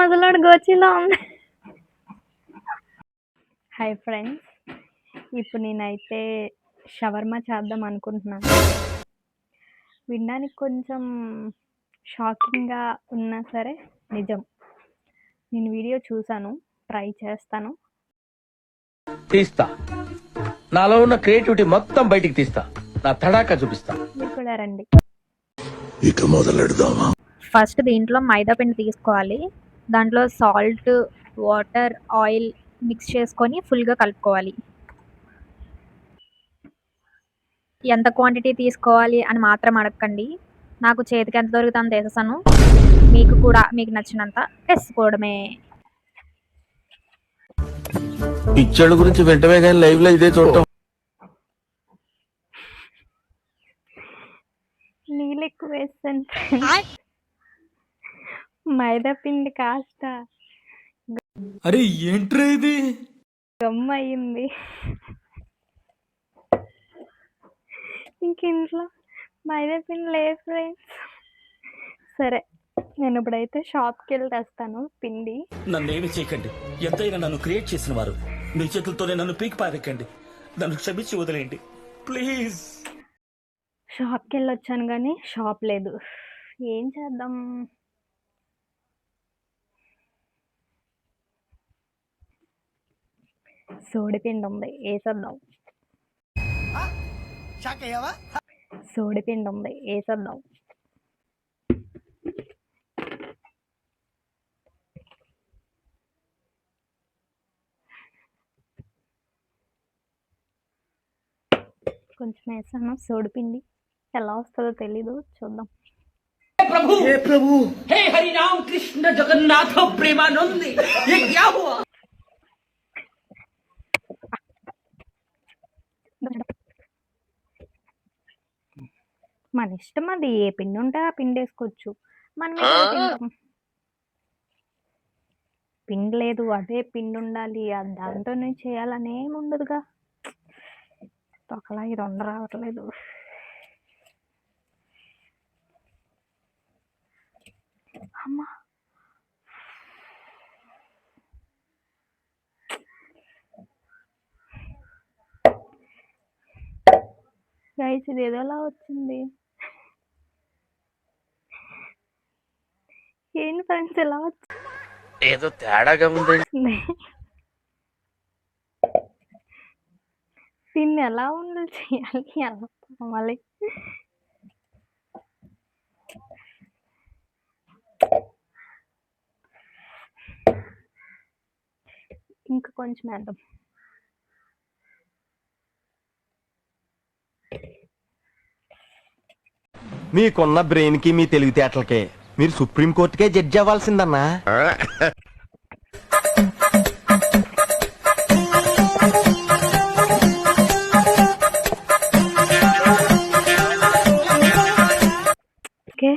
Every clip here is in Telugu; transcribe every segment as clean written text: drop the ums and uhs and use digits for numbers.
మొదలాడు గోచిలో ఉంది. హాయ్ ఫ్రెండ్స్, ఇప్పుడు నేనైతే షవర్మా చేద్దాం అనుకుంటున్నాను. వినడానికి కొంచెం షాకింగ్గా ఉన్నా సరే నిజం. నేను వీడియో చూసాను, ట్రై చేస్తాను. తీస్తా, నాలో ఉన్న క్రియేటివిటీ మొత్తం బయటికి తీస్తా, నా తడాకా చూపిస్తా. మీరు కూడా రండి. ఇక మొదలెడదామా? ఫస్ట్ దీంట్లో మైదా పిండి తీసుకోవాలి. దాంట్లో సాల్ట్, వాటర్, ఆయిల్ మిక్స్ చేసుకొని ఫుల్గా కలుపుకోవాలి. ఎంత క్వాంటిటీ తీసుకోవాలి అని మాత్రం అడగండి. నాకు చేతికి ఎంత దొరుకుతుందో అంత వేసేసాను. మీకు కూడా మీకు నచ్చినంత వేసుకోవడమే. పిచ్చోళ్ళ గురించి వెంటనే కానీ లైవ్ లో ఇదే చూడటం. నీళ్ళు ఎక్కువ వేస్తాను. మైదా పిండి కాస్త అరే ఏంట్రా ఇది? గమ్ అయ్యింది. ఇంట్లో మైదా పిండి లేదు ఫ్రెండ్స్. సరే, నేను ఇప్పుడైతే షాప్కి వెళ్ళి తెస్తాను పిండి. నన్నేమి చేయకండి, ఎంతైనా నన్ను క్రియేట్ చేసిన వారు. మీ చేతులతోనే నన్ను పీకి పారెక్కండి, నన్ను క్షమించి వదిలేయండి ప్లీజ్. షాప్కి వెళ్ళి వచ్చాను కానీ షాప్ లేదు. ఏం చేద్దాం? సోడిపిండి ఉంది, వేసేద్దాం. సోడిపిండి ఉంది, వేసేద్దాం. కొంచెం వేసాను సోడిపిండి. ఎలా వస్తుందో తెలీదు, చూద్దాం. हे प्रभु, हे हरि राम कृष्ण जगन्नाथ प्रेमानंद, ये क्या हुआ? మన ఇష్టం, అది ఏ పిండి ఉంటే ఆ పిండి వేసుకోవచ్చు. మనం ఏదో తింటాం. పిండి లేదు, అదే పిండి ఉండాలి, దాంతోనే చేయాలని ఏమి ఉండదుగా. ఒకలా ఇది రావట్లేదు. అమ్మా, గైస్ ఇది ఏదోలా వచ్చింది. ఏంటి ఫ్రెండ్స్ ఎలా వచ్చింది? ఏదో తేడాగా ఉంది. దీన్ని ఎలా ఉండాలి చేయాలి, ఎలా మళ్ళీ ఇంకా కొంచెం వేద్దాం. మీకున్న బ్రెయిన్ కి మీ తెలివితేటలకే మీరు సుప్రీం కోర్టుకే జడ్జి అవ్వాల్సిందన్నా. ఓకే,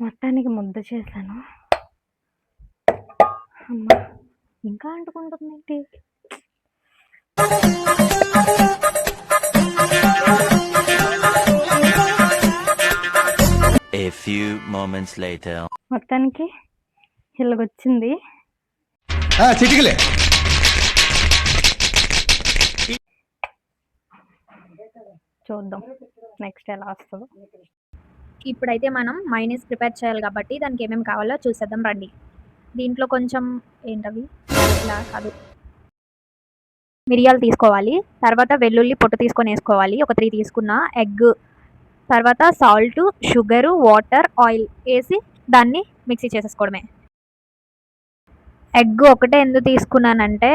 మొత్తానికి ముద్ద చేశాను. అమ్మా, ఇంకా అంటుకుంటుంది ఏంటి? A few moments later. మొత్తానికి ఇలాగొచ్చింది. చిటికలే. చూద్దాం నెక్స్ట్ ఎలా వస్తుందో. ఇప్పుడైతే మనం మైనస్ ప్రిపేర్ చేయాలి కాబట్టి దానికి ఏమేమి కావాలో చూసేద్దాం రండి. దీంట్లో కొంచెం ఏంటవి కాదు, మిరియాలు తీసుకోవాలి. తర్వాత వెల్లుల్లి పొట్టు తీసుకొని వేసుకోవాలి, ఒక 3 తీసుకున్న. ఎగ్, తర్వాత సాల్ట్, షుగరు, వాటర్, ఆయిల్ వేసి దాన్ని మిక్సీ చేసేసుకోవడమే. ఎగ్ ఒకటే ఎందుకు తీసుకున్నానంటే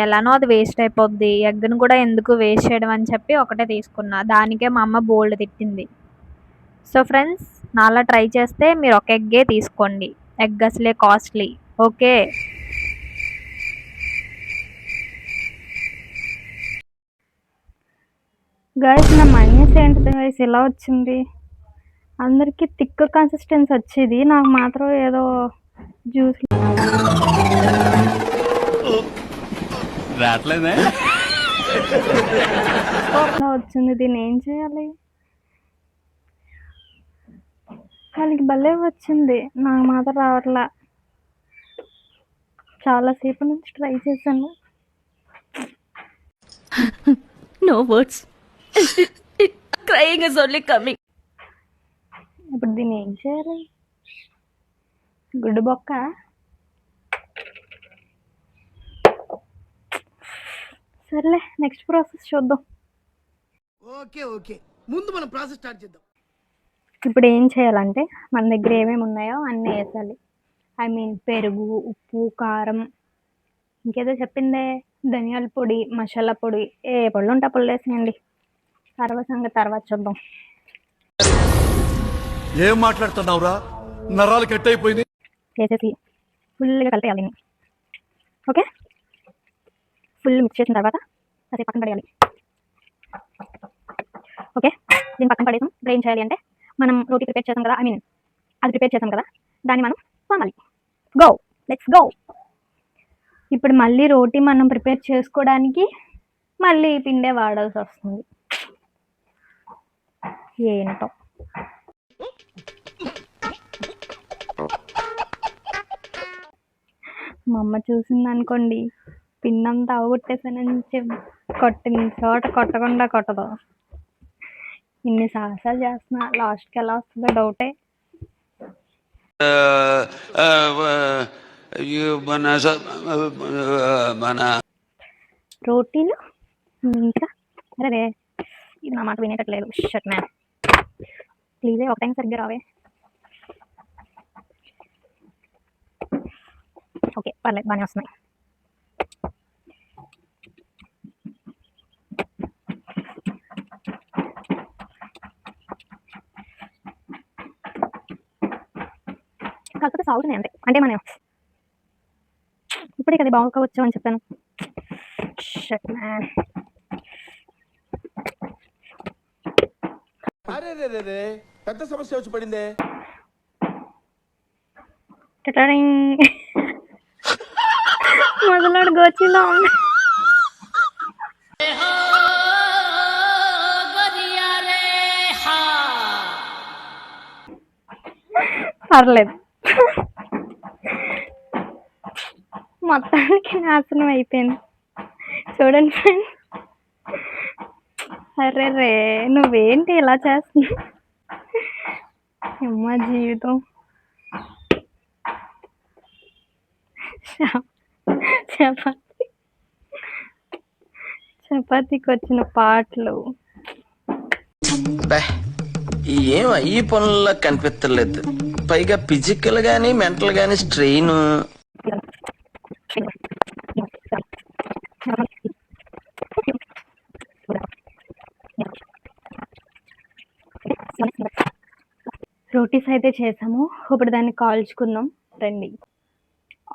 ఎలానో అది వేస్ట్ అయిపోద్ది, ఎగ్ను కూడా ఎందుకు వేస్ట్ చేయడం అని చెప్పి ఒకటే తీసుకున్నా. దానికే మా అమ్మ బోల్డ్ తిట్టింది. సో ఫ్రెండ్స్, నాలా ట్రై చేస్తే మీరు ఒక ఎగ్గే తీసుకోండి. ఎగ్ అసలే కాస్ట్లీ. ఓకే, గైస్ నా మైనస్ ఏంటిది గైస్ ఇలా వచ్చింది? అందరికి థిక్ కన్సిస్టెన్సీ వచ్చేది, నాకు మాత్రం ఏదో జ్యూస్ రాట్లేదా వచ్చింది. దీన్ని ఏం చేయాలి? వాళ్ళకి భలే వచ్చింది, నాకు మాత్రం రావట్లా. చాలాసేపు నుంచి ట్రై చేశాను. No words. Crying is only coming. ఇప్పుడు దీన్ని ఏం చేయాలి? గుడ్డు బొక్క. సర్లే, నెక్స్ట్ ప్రాసెస్ చూద్దాం. ఓకే ముందు మనం ప్రాసెస్ స్టార్ట్ చేద్దాం. ఇప్పుడు ఏం చేయాలంటే మన దగ్గర ఏమేమి ఉన్నాయో అన్నీ వేసాలి. పెరుగు, ఉప్పు, కారం, ఇంకేదో చెప్పిందే, ధనియాల పొడి, మసాలా పొడి, ఏ పొడులు ఉంటే పొడులు వేసేయండి. తర్వాత సంగతి తర్వాత చూద్దాం. ఏం మాట్లాడుతున్నావురా? నరాలు కట్ అయిపోయింది. వేసేసి ఫుల్గా కలిపేయాలి. ఓకే, ఫుల్ మిక్స్ చేసిన తర్వాత అది పక్కన పడేయాలి. ఓకే, దీన్ని పక్కన పడేసాం. ఇప్పుడు ఏం చేయాలి అంటే మనం రోటీ ప్రిపేర్ చేసాం కదా, అది ప్రిపేర్ చేసాం కదా, దాన్ని మనం పామాలి. Go, let's go. ఇప్పుడు మళ్ళీ రోటీ మనం ప్రిపేర్ చేసుకోవడానికి మళ్ళీ పిండే వాడాల్సి వస్తుంది. ఏంటో మా అమ్మ చూసింది అనుకోండి, పిండంతా అవగొట్టేసానని కొట్టిన చోట కొట్టకుండా కొట్టదు. ఇన్ని సాహసాలు చేస్తున్నా, లాస్ట్కి ఎలా వస్తుందో డౌటే. రోటీలు ఇంకా అరే ఇది నా మాట వినేటట్లేదు. షట్ మ్యాన్, ప్లీజే ఒక టైం సరిగ్గా రావే. ఓకే, పర్లేదు, బాగానే వస్తున్నాయి. కాకపోతే సాగుతున్నాయి అంతే. అంటే మనం ఇప్పుడే కదా బాగుకోవచ్చు అని చెప్పాను. Shut man. అరే రే పెద్ద సమస్య వచ్చి పడిందే. మొదలాడు గోచిలో ఉంది. పర్లేదు, మొత్తానికి నాశనం అయిపోయింది. చూడండి ఫ్రెండ్స్. అరే రే, నువ్వేంటి ఇలా చేస్తున్నావు? అమ్మ జీవితం. చపాతీకి వచ్చిన పాటలు ఏం ఈ పనుల్లో కనిపించలేదు. పైగా ఫిజికల్ గానీ మెంటల్ గానీ స్ట్రెయిన్. రోటీస్ అయితే చేసాము. ఇప్పుడు దాన్ని కాల్చుకుందాం రండి.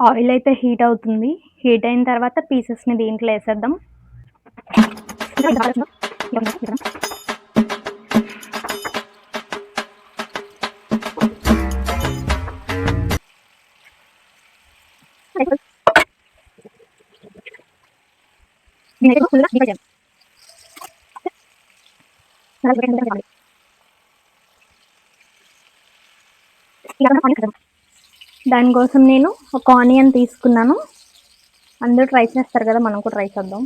ఆయిల్ అయితే హీట్ అవుతుంది. హీట్ అయిన తర్వాత పీసెస్ని దీంట్లో వేసేద్దాం. దానికోసం నేను ఒక ఆనియన్ తీసుకున్నాను. అందరూ ట్రై చేస్తారు కదా, మనం కూడా ట్రై చేద్దాం.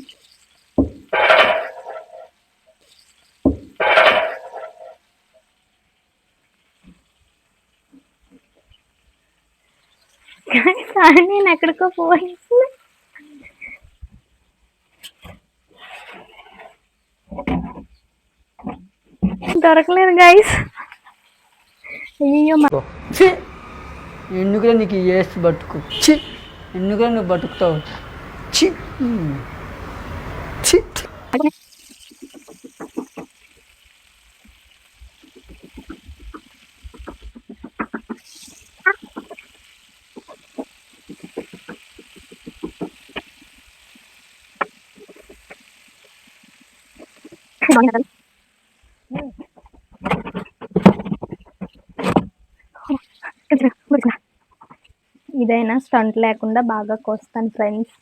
నేను ఎక్కడికో పోయి దొరకలేదు గైస్. అయ్యో, ఎందుకురా నీకు వేసి బతుకు? చి, ఎందుకురా నువ్వు బతుకుతావు? చి చి. ఇదైనా స్టంట్ లేకుండా బాగా కోస్తాను ఫ్రెండ్స్.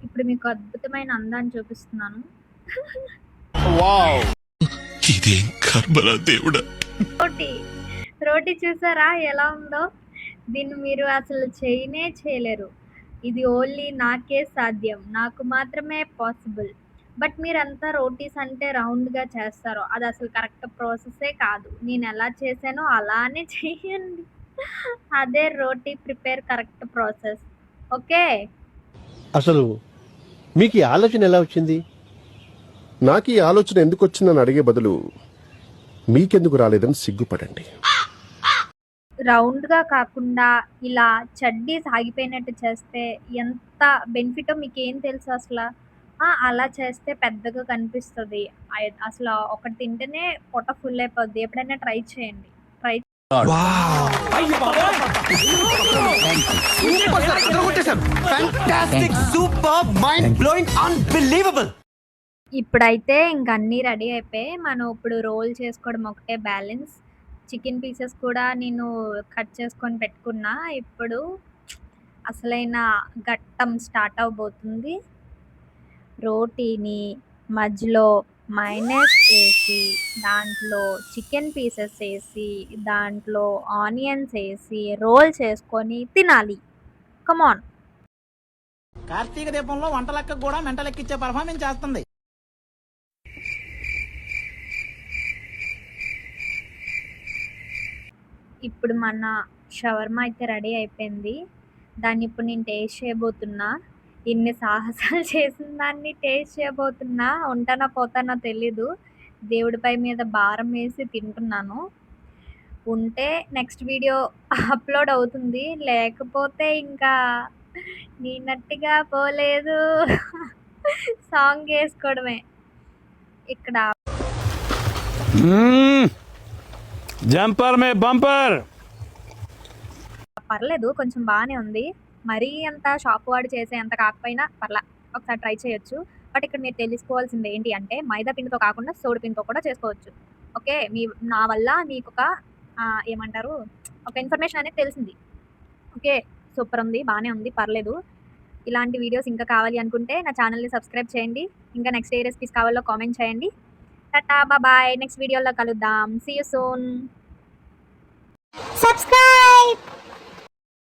ఇప్పుడు మీకు అద్భుతమైన అందాన్ని చూపిస్తున్నాను. ఇదేం కర్మరా దేవుడా. రోటీ రోటీ చూసారా ఎలా ఉందో? దీన్ని మీరు అసలు చేయలేరు. ఇది ఓన్లీ నాకే సాధ్యం, నాకు మాత్రమే పాసిబుల్. బట్ మీరంతా రోటీస్ అంటే రౌండ్గా చేస్తారు, అది అసలు కరెక్ట్ ప్రాసెసే కాదు. నేను ఎలా చేశానో అలానే చెయ్యండి, అదే రోటీ ప్రిపేర్ కరెక్ట్ ప్రాసెస్. ఓకే. అసలు మీకు ఈ ఆలోచన ఎలా వచ్చింది? నాకు ఈ ఆలోచన ఎందుకు వచ్చిందని అడిగే బదులు మీకెందుకు రాలేదని సిగ్గుపడండి. రౌండ్గా కాకుండా ఇలా చడ్డీ సాగిపోయినట్టు చేస్తే ఎంత బెనిఫిటో మీకేం తెలుసు అసలు? అలా చేస్తే పెద్దగా కనిపిస్తుంది. అసలు ఒకటి తింటేనే పొట్ట ఫుల్ అయిపోద్ది. ఎప్పుడైనా ట్రై చేయండి. ఇప్పుడైతే ఇంక అన్నీ రెడీ అయిపోయాయి. మనం ఇప్పుడు రోల్ చేసుకోవడం ఒకటే బ్యాలెన్స్. చికెన్ పీసెస్ కూడా నేను కట్ చేసుకొని పెట్టుకున్నా. ఇప్పుడు అసలైన ఘట్టం స్టార్ట్ అవబోతుంది. రోటీని మధ్యలో మైనస్ వేసి, దాంట్లో చికెన్ పీసెస్ వేసి, దాంట్లో ఆనియన్స్ వేసి రోల్ చేసుకొని తినాలి. కమాన్. కార్తీక దీపంలో వంటలక్క కూడా మెంటలెక్కిచ్చే పర్ఫార్మెన్స్ చేస్తుంది. ఇప్పుడు మన షవర్మా అయితే రెడీ అయిపోయింది. దాన్ని ఇప్పుడు నేను టేస్ట్ చేయబోతున్నా. ఇన్ని సాహసాలు చేసిన దాన్ని టేస్ట్ చేయబోతున్నా. ఉంటానో పోతానో తెలీదు. దేవుడిపై మీద భారం వేసి తింటున్నాను. ఉంటే నెక్స్ట్ వీడియో అప్లోడ్ అవుతుంది, లేకపోతే ఇంకా నేనట్టుగా పోలేదు. సాంగ్ వేసుకోవడమే ఇక్కడ. జంపర్ మే బంపర్. పర్లేదు, కొంచెం బాగానే ఉంది. మరీ అంత షాప్ వాడు చేసే అంత కాకపోయినా పర్లా, ఒకసారి ట్రై చేయొచ్చు. బట్ ఇక్కడ మీరు తెలుసుకోవాల్సింది ఏంటి అంటే, మైదా పిండితో కాకుండా సోడి పిండితో కూడా చేసుకోవచ్చు. ఓకే. నా వల్ల మీకు ఒక ఏమంటారు, ఒక ఇన్ఫర్మేషన్ అనేది తెలిసింది. ఓకే. సూపర్ ఉంది, బాగానే ఉంది, పర్లేదు. ఇలాంటి వీడియోస్ ఇంకా కావాలి అనుకుంటే నా ఛానల్ని సబ్స్క్రైబ్ చేయండి. ఇంకా నెక్స్ట్ ఏ రెసిపీస్ కావాలో కామెంట్ చేయండి. టాటా, బాయ్. నెక్స్ట్ వీడియోలో కలుద్దాం. See you soon. సబ్స్క్రైబ్.